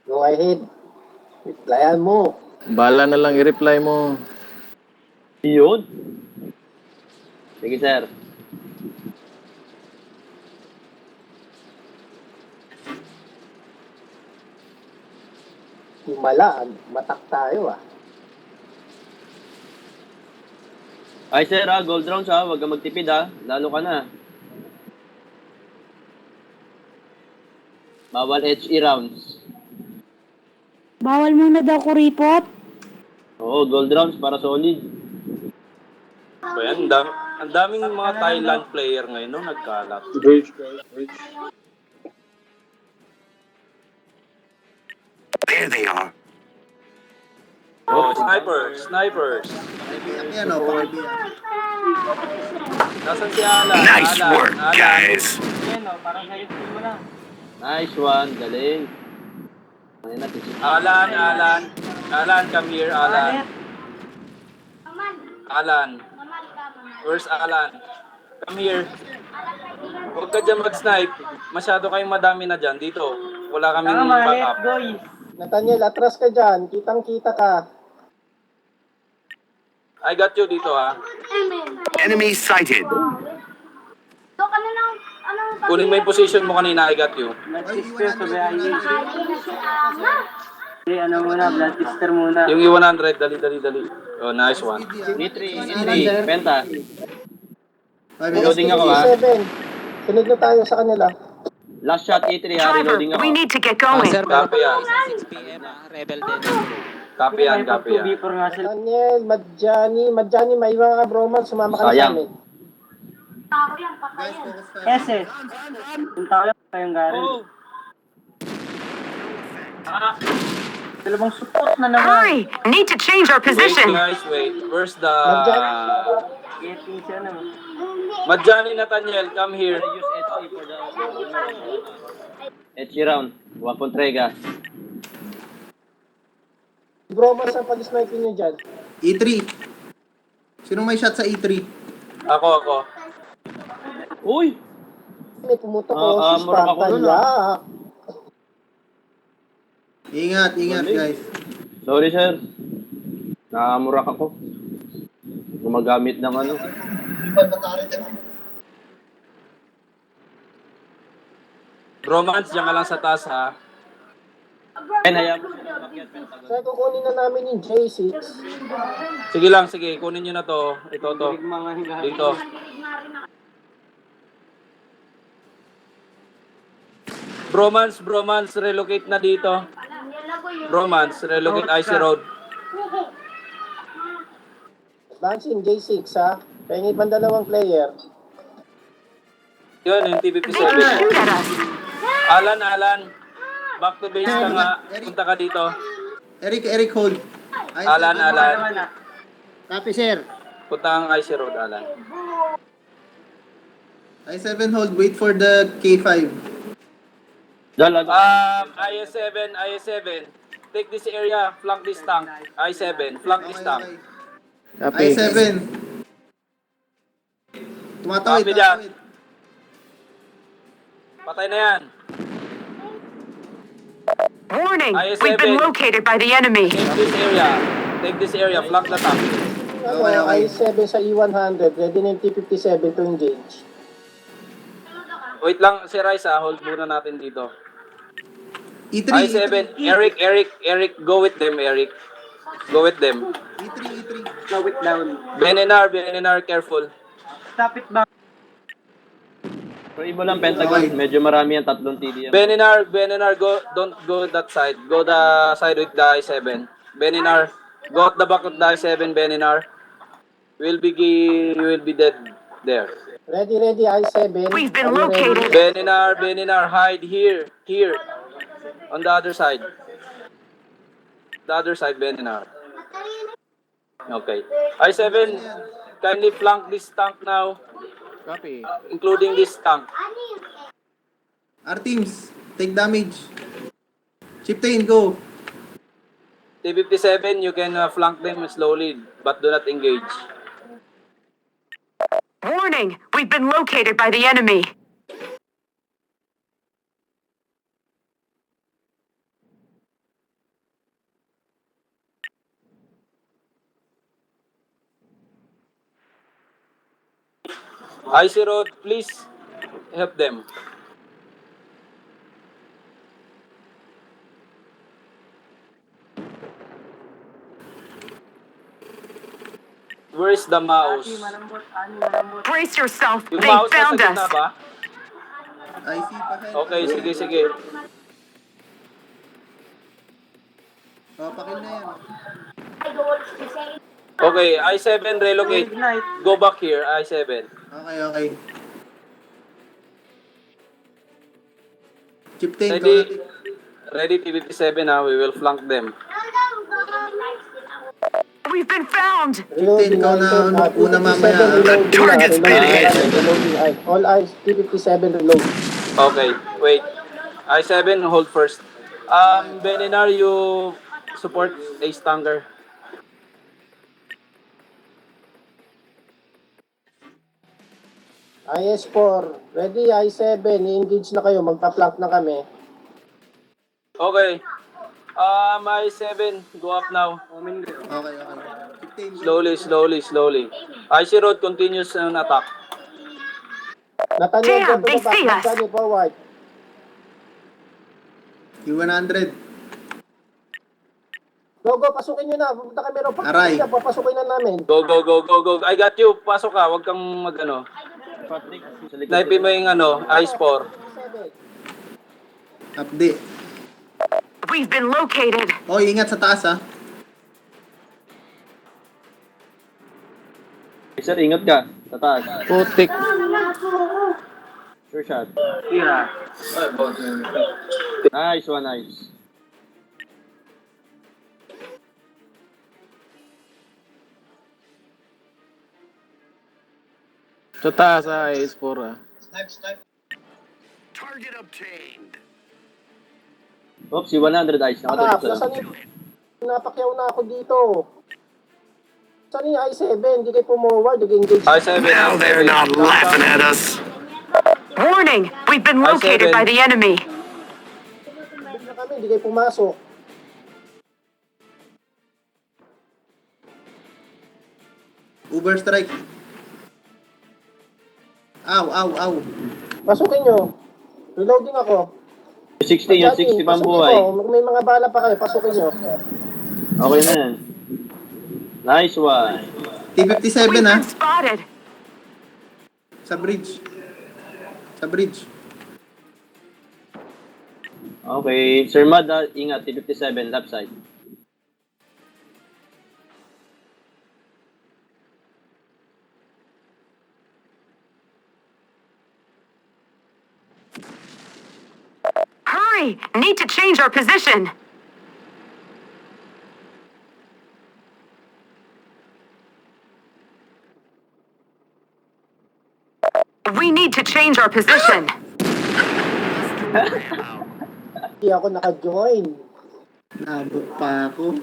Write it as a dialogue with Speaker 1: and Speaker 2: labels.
Speaker 1: Go ahead. Replyan mo.
Speaker 2: Bala na lang i-reply mo.
Speaker 3: Yun. Sige, sir.
Speaker 1: Himala, matak tayo ah.
Speaker 3: Ay, sir, gold rounds, Huwag kang magtipid, Lalo ka na. Bawal HE rounds.
Speaker 4: Bawal muna daw kuripot.
Speaker 3: Oo, gold rounds para solid.
Speaker 5: So yan, ang daming mga Thailand player ngayon, no? Nagkalat.
Speaker 6: There they are.
Speaker 5: Oh, snipers.
Speaker 7: Yan o, pakibiyan.
Speaker 5: Nasaan si Alan?
Speaker 6: Nice
Speaker 5: Alan,
Speaker 6: work,
Speaker 5: Alan.
Speaker 6: guys.
Speaker 3: Nice one, galing. Ayun na,
Speaker 5: Alan, come here, Alan. Alan. Where's Alan? Come here. Huwag ka dyan mag-snipe. Masyado kayong madami na dyan. Dito. Wala kaming backup.
Speaker 1: Nathaniel, atras ka dyan. Kitang-kita ka.
Speaker 5: I got you dito,
Speaker 6: Enemy sighted.
Speaker 5: Kunin mo yung position mo kanina, I got you. Yung E100, dali. Oh, nice one.
Speaker 3: E3, Penta.
Speaker 1: Reloading
Speaker 3: ako,
Speaker 1: E7. Sunod na tayo sa kanila.
Speaker 3: Last shot E3,
Speaker 6: Driver,
Speaker 3: reloading ako.
Speaker 6: we need to get going.
Speaker 8: Sir,
Speaker 5: Copy yan.
Speaker 8: 6 p.m. Rebel din.
Speaker 5: Copy yan.
Speaker 1: Nathaniel, Madjani, may mga broman. Sumama ka na sa
Speaker 3: Sayang.
Speaker 1: amin.
Speaker 7: Guys, focus tayo.
Speaker 5: Oh,
Speaker 6: Hurry! Need to change our
Speaker 5: wait
Speaker 6: position.
Speaker 5: guys, wait. Where's the...
Speaker 1: Madjani.
Speaker 5: Madjani Nathaniel, come here.
Speaker 3: Use HE for the... HE round. Wapon Trega.
Speaker 1: Broman sa pag-snipe nyo dyan.
Speaker 7: E3. Sinong may shot sa E3?
Speaker 5: Ako.
Speaker 3: Uy!
Speaker 1: May pumutok ko si
Speaker 3: mura ako
Speaker 1: Spartan.
Speaker 3: nun,
Speaker 7: Ingat, guys.
Speaker 3: Sorry, sir. Nakamurak ako. Gumagamit ng ano.
Speaker 5: Romance, dyan ka lang sa taas, ha?
Speaker 3: Hayaan mo sila umakyat, Pentagon.
Speaker 1: Sir, kukunin na namin yung J6.
Speaker 5: Sige. Kunin nyo na to. Ito. Dito. Bromance, relocate na dito. Bromance, relocate IC Road.
Speaker 1: Advancing J6 ha. Pahingit man dalawang player.
Speaker 5: Yun, yung T-57.
Speaker 6: They can shoot at us.
Speaker 5: Alan. Back to base ka nga. Punta ka dito.
Speaker 7: Eric, hold.
Speaker 5: Alan.
Speaker 1: Copy, sir.
Speaker 5: Punta ang IC Road, Alan.
Speaker 7: I7 hold, wait for the K5.
Speaker 5: IS-7. Take this area, flank this tank. I-7, flank this tank.
Speaker 2: Copy.
Speaker 7: I7. Tumatawid.
Speaker 5: Copy that. Patay na yan.
Speaker 6: Warning!
Speaker 5: IS-7.
Speaker 6: We've been located by the enemy.
Speaker 5: Take this area, flank the tank.
Speaker 7: Okay.
Speaker 1: I7 sa E100. Ready na yung T57 to engage.
Speaker 5: Wait lang, si Raisa, hold muna natin dito.
Speaker 7: E3.
Speaker 5: I-7, Eric, go with them, Eric. Go with them.
Speaker 7: E3.
Speaker 5: Benenar, careful.
Speaker 3: So, iba lang, Pentagon. Medyo marami ang tatlong TDM.
Speaker 5: Benenar, don't go that side. Go the side with the I-7. Benenar, go at the back of the I-7, Benenar. You will be dead there.
Speaker 1: Ready, I7.
Speaker 6: We've been
Speaker 1: Are you
Speaker 6: located.
Speaker 1: ready?
Speaker 5: Benenar, hide here. On the other side. Benenar. Okay. I-7, kindly flank this tank now,
Speaker 2: Copy.
Speaker 5: including this tank.
Speaker 7: Our teams, take damage. Chieftain, go.
Speaker 5: T-57, you can flank them slowly, but do not engage.
Speaker 6: Warning! We've been located by the enemy.
Speaker 5: IC Road, please help them. Where is the mouse?
Speaker 6: Brace yourself.
Speaker 5: Yung
Speaker 6: They
Speaker 5: mouse nasa
Speaker 6: found
Speaker 5: gitna
Speaker 6: us.
Speaker 5: ba?
Speaker 7: IC pa head.
Speaker 5: Okay, sige, sige.
Speaker 7: Oh, pakil na yan.
Speaker 5: Okay, I7 relocate. Go back here, I7.
Speaker 7: Okay, okay. Chip tank,
Speaker 5: Ready?
Speaker 7: automatic.
Speaker 5: Ready, T57 now. We will flank them.
Speaker 6: We've been found.
Speaker 1: Reloading,
Speaker 7: ikaw na
Speaker 1: I-7,
Speaker 7: una mamaya.
Speaker 1: reloading,
Speaker 6: Target's been hit.
Speaker 1: Reloading, all eyes, T57 reload.
Speaker 5: Okay, wait. I7, hold first. Beninar, you support a stanger.
Speaker 1: IS4, ready, I7, i-engage na kayo, magpa-flank na kami.
Speaker 5: Okay. I7, go up now.
Speaker 7: Okay, okay. Chip tank.
Speaker 5: Slowly, slowly, slowly. IC Road continues an attack.
Speaker 1: Nathaniel,
Speaker 6: Damn,
Speaker 1: go to
Speaker 6: they
Speaker 1: the back,
Speaker 6: see us.
Speaker 1: Nathaniel, forward.
Speaker 7: U100.
Speaker 1: Go, go, pasukin nyo na, pupunta kami rin.
Speaker 7: Aray.
Speaker 1: Papasukin na namin.
Speaker 5: Go, go, go, go, go. I got you. Pasok ka. Huwag kang mag-ano.
Speaker 3: Patrick, sa likod.
Speaker 5: Snipe mo yung ano, I4.
Speaker 7: Update.
Speaker 6: We've been located.
Speaker 7: Oh, ingat sa taas ah.
Speaker 3: Sir, ingat ka. Sa taas.
Speaker 2: Putik.
Speaker 3: Sure shot. Nice one, nice.
Speaker 2: Sa taas, IS4 ah.
Speaker 3: Oops, si 100 ice.
Speaker 1: Ah,
Speaker 3: Nakadulog
Speaker 1: nasan
Speaker 3: sa
Speaker 1: yung... Napakyaw na ako dito. Saan yung I7? Hindi kayo pumorward, nag-engage.
Speaker 5: I7. Now they're not laughing at us.
Speaker 6: Warning, we've been located by the enemy.
Speaker 1: Na kami, hindi kayo pumasok.
Speaker 7: Uber strike. Ow, ow, ow.
Speaker 1: Pasukin nyo. Reloading ako.
Speaker 3: 60, yung 60 pang
Speaker 1: pasukin
Speaker 3: buhay.
Speaker 1: ko. May mga bala pa kayo, pasukin nyo.
Speaker 3: Okay na yan. Nice one.
Speaker 7: T57
Speaker 6: We've
Speaker 7: ah.
Speaker 6: been spotted.
Speaker 7: Sa bridge. Sa bridge.
Speaker 3: Okay. Sir Mad, ingat. T57, left side.
Speaker 6: Hurry, need to change our position. We need to change our position.
Speaker 1: Hindi ako naka-join.
Speaker 7: Nabot pa ako.